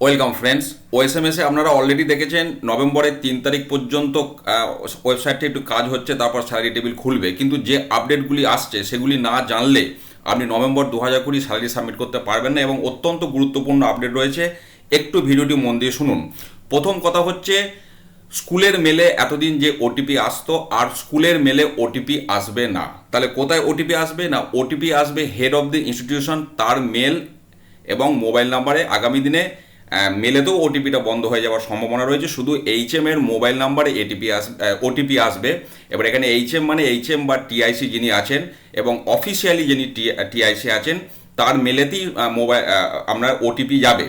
Welcome friends. ওএসএমএসে আপনারা already দেখেছেন নভেম্বরের 3 তারিখ পর্যন্ত ওয়েবসাইটে একটু কাজ হচ্ছে, তারপর স্যালারি টেবিল খুলবে। কিন্তু যে আপডেটগুলি আসছে সেগুলি না জানলে আপনি নভেম্বর 2020 স্যালারি সাবমিট করতে পারবেন না, এবং অত্যন্ত গুরুত্বপূর্ণ আপডেট রয়েছে। একটু ভিডিওটি মন দিয়ে শুনুন। প্রথম কথা হচ্ছে, স্কুলের মেলে এতদিন যে ওটিপি আসতো, আর স্কুলের মেলে ওটিপি আসবে না। তাহলে কোথায় ওটিপি আসবে না? ওটিপি আসবে হেড অফ দ্য ইনস্টিটিউশন, তার মেল এবং মোবাইল নাম্বারে। আগামী দিনে মেলেতেও ওটিপিটা বন্ধ হয়ে যাওয়ার সম্ভাবনা রয়েছে, শুধু এইচএম এর মোবাইল নাম্বারে ওটিপি আসবে। এবার এখানে এইচএম মানে এইচএম বা টিআইসি যিনি আছেন, এবং অফিসিয়ালি যিনি টিআইসি আছেন, তার মেলেতেই আপনার ওটিপি যাবে।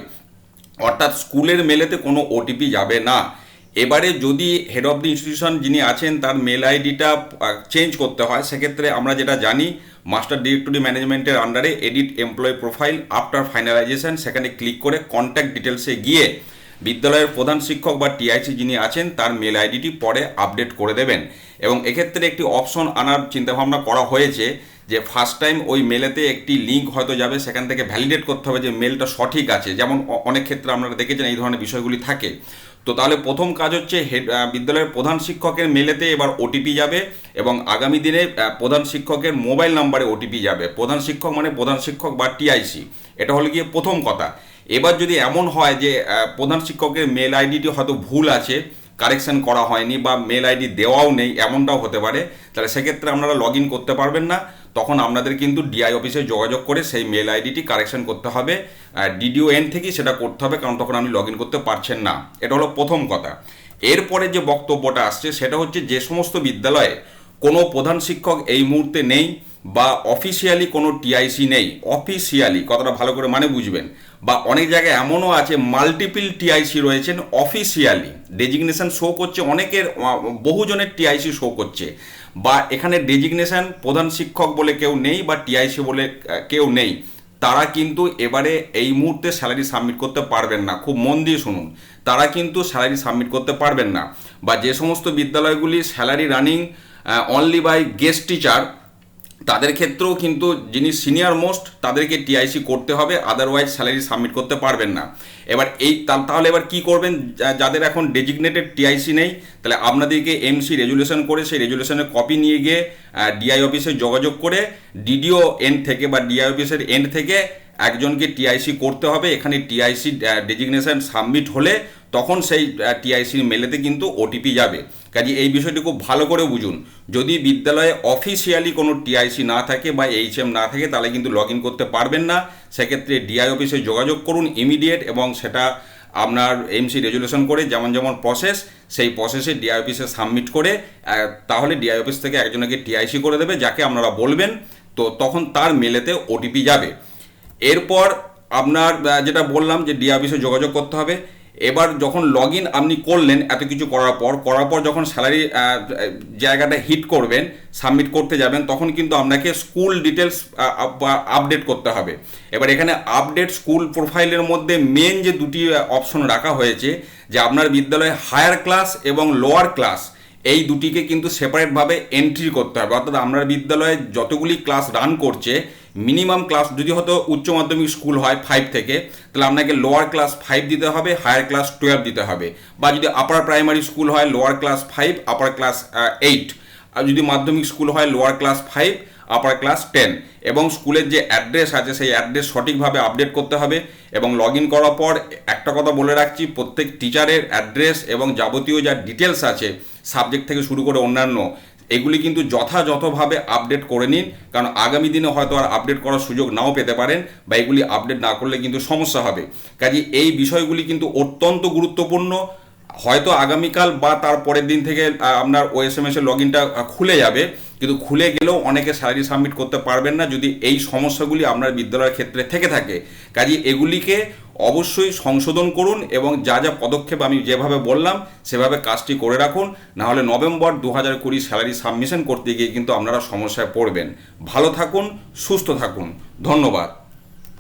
অর্থাৎ স্কুলের মেলেতে কোনো ওটিপি যাবে না। এবারে যদি হেড অফ দ্য ইনস্টিটিউশন যিনি আছেন তার মেল আইডিটা চেঞ্জ করতে হয়, সেক্ষেত্রে আমরা যেটা জানি, মাস্টার ডিরেক্টরি ম্যানেজমেন্টের আন্ডারে edit employee profile after finalisation, সেখানে ক্লিক করে কন্ট্যাক্ট ডিটেলসে গিয়ে বিদ্যালয়ের প্রধান শিক্ষক বা টিআইসি যিনি আছেন তার মেল আইডিটি পরে আপডেট করে দেবেন। এবং এক্ষেত্রে একটি অপশন আনার চিন্তাভাবনা করা হয়েছে, যে ফার্স্ট টাইম ওই মেলেতে একটি লিঙ্ক হয়তো যাবে, সেখান থেকে ভ্যালিডেট করতে হবে যে মেলটা সঠিক আছে। যেমন অনেক ক্ষেত্রে আপনারা দেখেছেন এই ধরনের বিষয়গুলি থাকে। তো তাহলে প্রথম কাজ হচ্ছে বিদ্যালয়ের প্রধান শিক্ষকের মেলেতে এবার ওটিপি যাবে, এবং আগামী দিনে প্রধান শিক্ষকের মোবাইল নাম্বারে ওটিপি যাবে। প্রধান শিক্ষক মানে প্রধান শিক্ষক বা টিআইসি, এটা হলো গিয়ে প্রথম কথা। এবার যদি এমন হয় যে প্রধান শিক্ষকের মেল আইডিটি হয়তো ভুল আছে, কারেকশন করা হয়নি, বা মেল আইডি দেওয়াও নেই, এমনটাও হতে পারে, তাহলে সেক্ষেত্রে আপনারা লগ ইন করতে পারবেন না। তখন আপনাদের কিন্তু ডিআই অফিসে যোগাযোগ করে সেই মেল আইডিটি কারেকশন করতে হবে, ডিডিও এন থেকেই সেটা করতে হবে, কারণ তখন আপনি লগ ইন করতে পারছেন না। এটা হলো প্রথম কথা। এরপরে যে বক্তব্যটা আসছে সেটা হচ্ছে, যে সমস্ত বিদ্যালয়ে কোনো প্রধান শিক্ষক এই মুহূর্তে নেই, বা অফিসিয়ালি কোনো টিআইসি নেই, অফিসিয়ালি কথাটা ভালো করে মানে বুঝবেন, বা অনেক জায়গায় এমনও আছে মাল্টিপল টিআইসি রয়েছেন, অফিসিয়ালি ডেজিগনেশন শো করছে অনেকের, বহুজনের টিআইসি শো করছে, বা এখানে ডেজিগনেশন প্রধান শিক্ষক বলে কেউ নেই বা টিআইসি বলে কেউ নেই, তারা কিন্তু এবারে এই মুহূর্তে স্যালারি সাবমিট করতে পারবেন না। খুব মন দিয়ে শুনুন, তারা কিন্তু স্যালারি সাবমিট করতে পারবেন না। বা যে সমস্ত বিদ্যালয়গুলি salary running only by guest teacher, তাদের ক্ষেত্রেও কিন্তু যিনি সিনিয়র মোস্ট তাদেরকে টিআইসি করতে হবে, আদারওয়াইজ স্যালারি সাবমিট করতে পারবেন না। এবার তাহলে এবার কি করবেন? যাদের এখন ডেজিগনেটেড টিআইসি নেই, তাহলে আপনাদেরকে এমসি রেজুলেশন করে সেই রেজুলেশনের কপি নিয়ে গিয়ে ডিআই অফিসে যোগাযোগ করে ডিডিও এন্ড থেকে বা ডিআই অফিসের এন্ড থেকে একজনকে টিআইসি করতে হবে। এখানে টিআইসি ডেজিগনেশন সাবমিট হলে তখন সেই টিআইসির মেলেতে কিন্তু ওটিপি যাবে। কাজে এই বিষয়টি খুব ভালো করে বুঝুন। যদি বিদ্যালয়ে অফিসিয়ালি কোনো টিআইসি না থাকে বা এইচএম না থাকে, তাহলে কিন্তু লগ ইন করতে পারবেন না। সেক্ষেত্রে ডিআই অফিসে যোগাযোগ করুন ইমিডিয়েট, এবং সেটা আপনার এমসি রেজুলেশন করে যেমন যেমন প্রসেস, সেই প্রসেসে ডিআই অফিসে সাবমিট করে, তাহলে ডিআই অফিস থেকে একজনকে টিআইসি করে দেবে, যাকে আপনারা বলবেন। তো তখন তার মেলেতে ওটিপি যাবে। এরপর আপনার যেটা বললাম যে ডিআই অফিসে যোগাযোগ করতে হবে। এবার যখন লগ ইন আপনি করলেন, এত কিছু করার পর যখন স্যালারি জায়গাটা হিট করবেন, সাবমিট করতে যাবেন, তখন কিন্তু আপনাকে স্কুল ডিটেলস আপডেট করতে হবে। এবার এখানে আপডেট স্কুল প্রোফাইলের মধ্যে মেন যে দুটি অপশন রাখা হয়েছে, যে আপনার বিদ্যালয়ে হায়ার ক্লাস এবং লোয়ার ক্লাস, এই দুটিকে কিন্তু সেপারেটভাবে এন্ট্রি করতে হবে। অর্থাৎ আপনার বিদ্যালয়ে যতগুলি ক্লাস রান করছে, মিনিমাম ক্লাস যদি হয়তো উচ্চ মাধ্যমিক স্কুল হয় 5 থেকে, তাহলে আপনাকে লোয়ার ক্লাস 5 দিতে হবে, হায়ার ক্লাস 12 দিতে হবে। বা যদি আপার প্রাইমারি স্কুল হয়, লোয়ার ক্লাস 5, আপার ক্লাস 8। আর যদি মাধ্যমিক স্কুল হয়, লোয়ার ক্লাস 5, আপার ক্লাস 10। এবং স্কুলের যে অ্যাড্রেস আছে সেই অ্যাড্রেস সঠিকভাবে আপডেট করতে হবে। এবং লগ ইন করার পর একটা কথা বলে রাখছি, প্রত্যেক টিচারের অ্যাড্রেস এবং যাবতীয় যা ডিটেলস আছে, সাবজেক্ট থেকে শুরু করে অন্যান্য, এগুলি কিন্তু যথাযথভাবে আপডেট করে নিন, কারণ আগামী দিনে হয়তো আর আপডেট করার সুযোগ নাও পেতে পারেন, বা এগুলি আপডেট না করলে কিন্তু সমস্যা হবে। কাজে এই বিষয়গুলি কিন্তু অত্যন্ত গুরুত্বপূর্ণ। হয়তো আগামীকাল বা তার পরের দিন থেকে আপনার ওএসএমএস এর লগ ইনটা খুলে যাবে, কিন্তু খুলে গেলেও অনেকে স্যালারি সাবমিট করতে পারবেন না যদি এই সমস্যাগুলি আপনার বিদ্যালয়ের ক্ষেত্রে থেকে থাকে। কাজে এগুলিকে অবশ্যই সংশোধন করুন, এবং যা যা পদক্ষেপ আমি যেভাবে বললাম সেভাবে কাজটি করে রাখুন। নাহলে নভেম্বর 2020 স্যালারি সাবমিশন করতে গিয়ে কিন্তু আপনারা সমস্যায় পড়বেন। ভালো থাকুন, সুস্থ থাকুন, ধন্যবাদ।